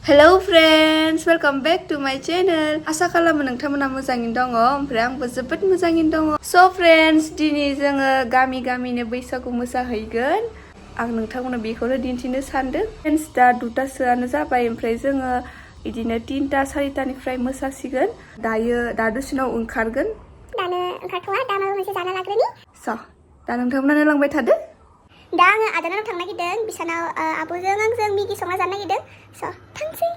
Hello friends, welcome back to my channel. Asa खालामो नोंथांमोना मोजाङैनो दङ ओमफ्राय आंबो जोबोद मोजाङैनो दङ. So friends, दिनै जोङो गामिनो बैसागु मोसाहैगोन. आं नोंथांमोननो बेखौनो दिन्थिनो सानदों. Friends, दा 2टासोआनो जाबाय ओमफ्राय जोङो बिदिनो 3टा 4टानिफ्राय मोसासिगोन. दा दसेनाव ओंखारगोन. दानो ओंखारथ'वा दा माबा मोनसे जाना लाग्रोनि. दा नोंथांमोनानो लांबाय थादो. दा आङो आदानाव थांनो नागिरदों बिसानाव आब'जों आंजों मिगि संना जानो नागिरदों स' थांसै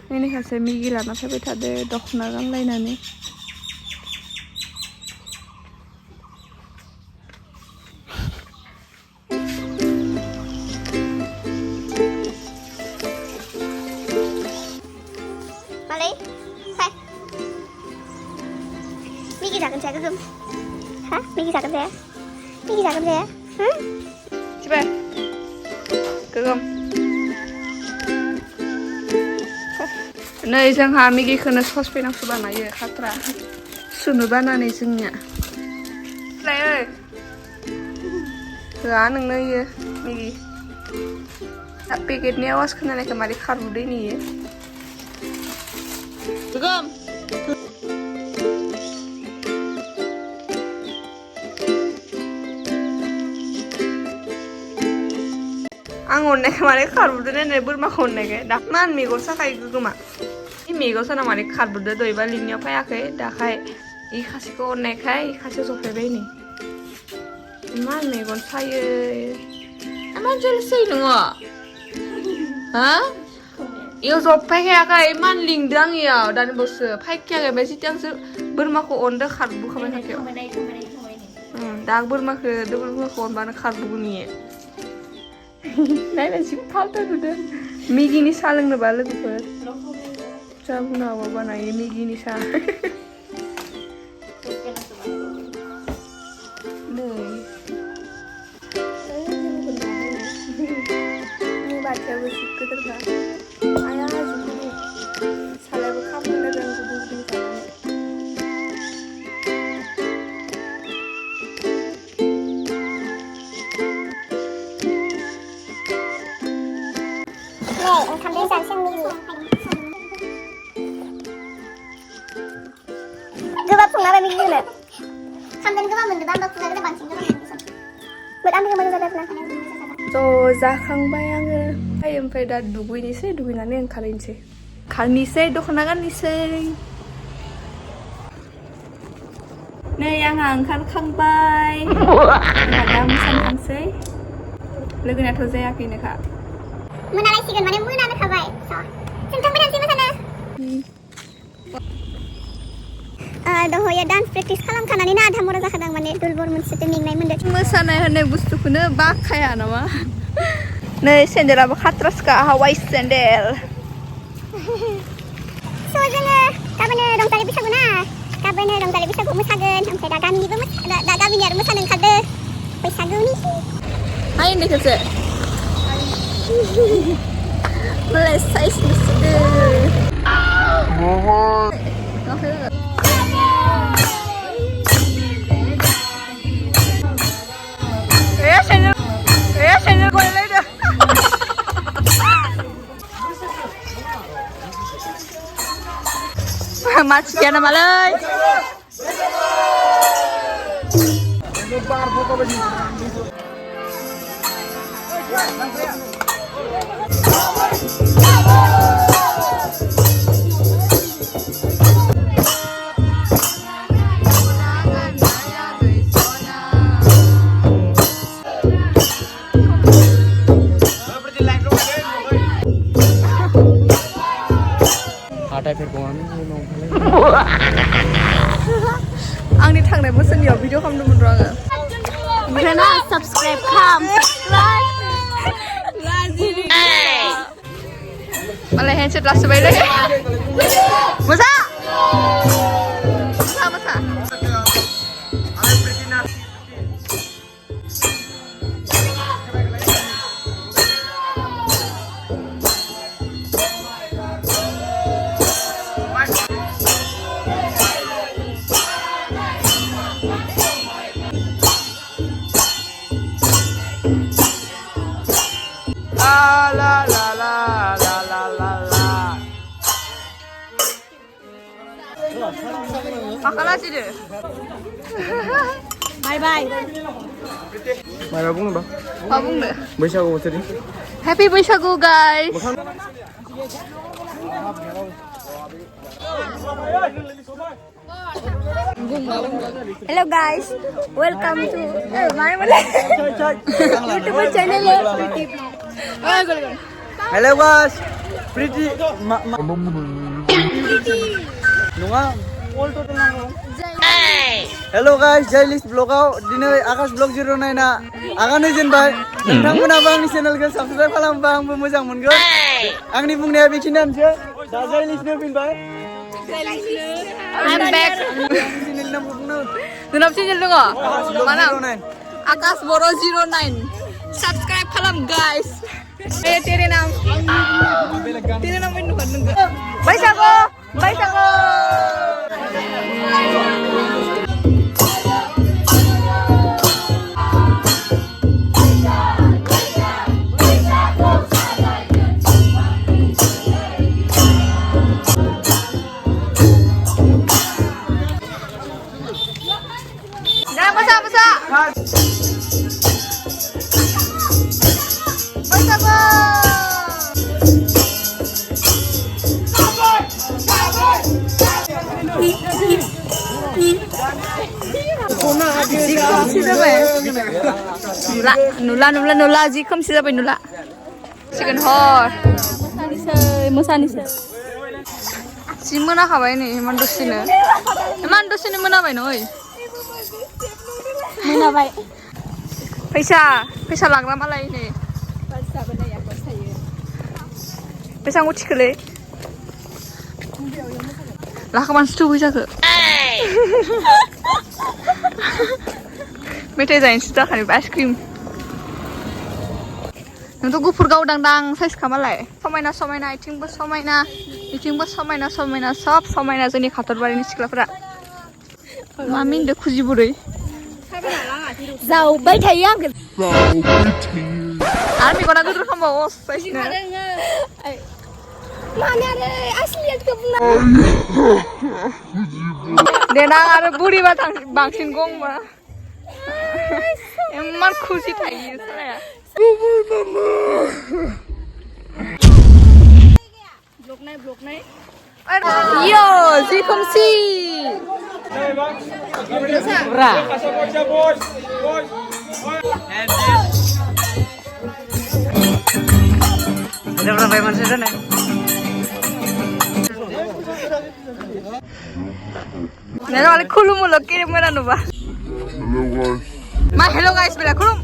बेनिखायसो मिगि लाना फैबाय थादो दख'ना गानलायनानै मालै फाय मिगि जागोन जाया गोगोम हा मिगि जागोन जाया coba गोगोम नै जोंहा मिगिखौनो ससपेनावसो बानायो खात्रा सुनो बानानै जोंनिया ओइ होआ नोंनो इयो मिगि पेकेटनि आवाज खोनानायखौ मारै खारबोदै नियो गोगोम आं अननायखौ मारै खारबोदो नायनाय बोरमाखौ अननायखाय दा मान मेगन साखायो गोगोमा इ मेगन साना मारै खारबोदो दयबा लिंनायाव फैयाखै दाखाय इ खासेखौ अननायखाय इ खासेयाव जफायबाय नै इमान मेगन सायो इमान जेलसै नोङो हा इयाव जफायखायाखै इमान लिंदों आं इयाव दानि बावसो फायखायाखै ओमफ्राय जिथिया आंसो बोरमाखौ अनदो खारबोखाबाय खाथियाव दा बोरमाखौ अनबानो खारबोगोन इयो नायना जि फालतु नुदों मिगिनि साहा लोंनोबा लोगोफोर जा बुंनांगौ बानायो मिगिनि साहा नै बाथियाबो जि गोदोरखा आया जि गुदुं सालायाबो खामनो रों गुदुं गुदुं जानानै ओंखामजों जानोसै आं मिगि गोबाब संना मिगि होनो खामदों गोबाब मोनदों आंबो फुजा गोदा बांसिन गोबाब मोनदों आंबो मोजां जादों ज' जाखांबाय आङो ओमफ्राय दा दुगैनानै ओंखारनोसै दख'ना गाननोसै नै आंहा ओंखारखांबाय आंहा दा मोसानो थांसै लोगोनाथ' जायाखैनोखा मोनालायसिगोन माने मोनानो खाबाय जों थांबाय थानोसै मोसानो दहयो डान्स प्रेक्टिस खालामखानानै ना आधा मरा जाखादों माने दुलबर मोनसे मेंनाय मोनदों मोसानाय होननाय बुस्थुखौनो बाखाया नामा नै सेन्देलाबो खाथ्रासखा आंहा वाइट सेन्देल स' जोङो गाबोनो रंजालि बैसागु ना गाबोनो रंजालि बैसागु मोसागोन ओमफ्राय दा गामिनि आरो मोसानो ओंखारदो बैसागुनि हाय होननायखौसो मालाय साइज नुसोदो सेन्देल गलायलायदो मानसि गैया नामालै आंनि थांनाय बोसोरनियाव भिडिअ खालामदोंमोन र' आङो ओमफ्राय ना साबस्क्राइब खालाम मालाय हेन्डसेट लासोबायलै मोसा la la la la la la la Makalah sih deh. Bye bye. Mana bunga ba? Pabung deh. बैसागु बोथोरनि Happy Boysagu guys. Hello guys, welcome to YouTube channel. Hello guys, pretty nunga all total nang Hello guys, Jailis vlogaw dinai Akash vlog 09 na agane jenबाय नोंथांमोनाबो आंनि चेनेलखौ subscribe खालामबा आंबो मोजां मोनगोन आंनि बुंनाया बेखिनियानोसै दा जाइलिसनो फैबाय I'm back. चेनेल नामखौ बुंनो Dunap channel dong. Mana? Akash Boro 09. Subscribe kalam guys. Tere naam pindu kan nunggu. Boysagu. Jangan besar. Boysagu. Ji जाबाय नुला जि खोमसि जाबाय नुला सिगोन हर मोसानोसै जि मोनाखाबाय नै इमान दसेनो मोनाबाय नै मोनाबाय फैसा लाग्रा मालाय नै बेसांखौ थिखोलै लाखाबानोसो थौ फैसाखौ मेथाइ जाहैनोसो जाखानायबा आइसक्रिम नोंथ' गुफुर गावदांदां साइज खामालाय समायना इथिंबो समायना सब समायना जोंनि खाथरबारिनि सिख्लाफोरा मा मिनदो खुजि बुरै जावबाय थायो आं आरो मेगना गोदोर खालामबावो साइसनो माने आरो असलियतखौ बुंना देनां आरो बुरिबा बांसिन गंबा इमान खुसि थायो साराया ब्लगनाय यो जि खोमसि Nero ale khulum lo kirim mera nuba. Ma hello guys bila khulum.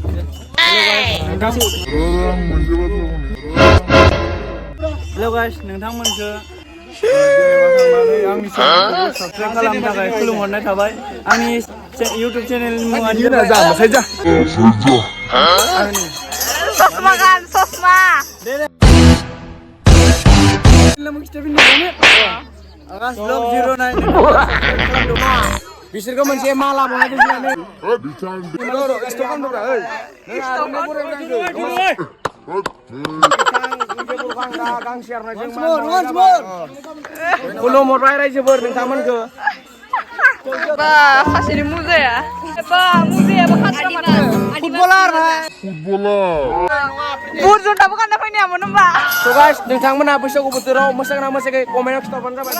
Hello guys, नोंथांमोनखौ आंनि चेनेलखौ साबस्क्राइब खालामनो थाखाय खुलुमहरनाय थाबाय आंनि YouTube चेनेलनि मुङानो जाबाय Sosma kan sosma. Akash vlog 09 बिसोरखौ मोनसे माला बनाय दोननानै स्टकआव दंब्रा ओइ खुलुमहरबाय रायजोफोर नोंथांमोनखौ Ba khasini muzaya. Ba muzaya ba khasra mata. Footballer Bur jonta bukan da fayni amon ba. So guys नोंथांमोना बैसागु बोथोराव मोसागोना मोसायाखै कमेन्टआव खिथाबानो जाबाय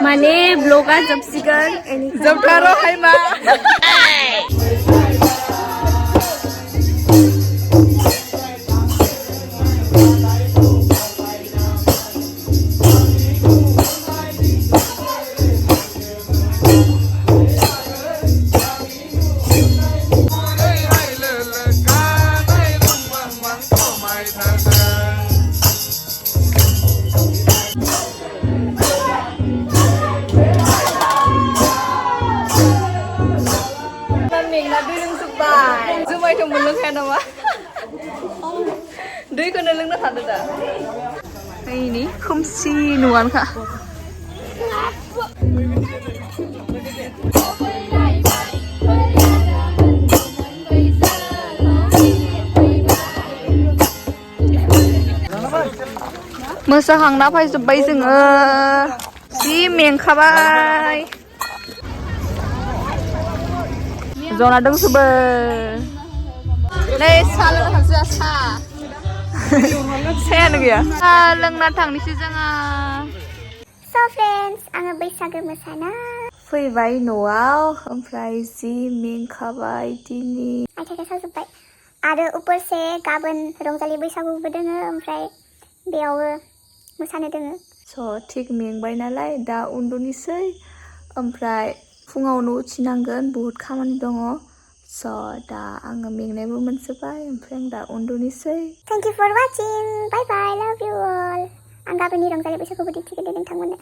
माने ब्लगा जोबसिगोन Jabkaro hai ma. नामा दैखौनो लोंना थादो दा ini खोमसि नुवानखा मोसाखांना फैजोब्बाय जोङो जि मेंखाबाय जना दंजोबो नै साहा लोंना थांसै साहा सायानो गैया साहा लोंना थांनोसै जोङो So friends, आङो बैसागो मोसाना फैबाय न'आव ओमफ्राय जि मेंखाबाय दिनै आथिंखौ साजोब्बाय आरो उपरसे गाबोन रंजालि बैसागुबो दोङो ओमफ्राय बेयावबो मोसानो दोङो स' थिग मेंबाय नालाय दा उन्दुनोसै ओमफ्राय फुङावनो उथिनांगोन बुहुत खामानि दङ स' दा आङो मेंनायबो मोनजोब्बाय ओमफ्राय आं दा उन्दुनोसै Thank you for watching. Bye bye. Love you all. आं गाबोननि रंजालि बैसागुबो दिन्थिगोन नोंथांमोननो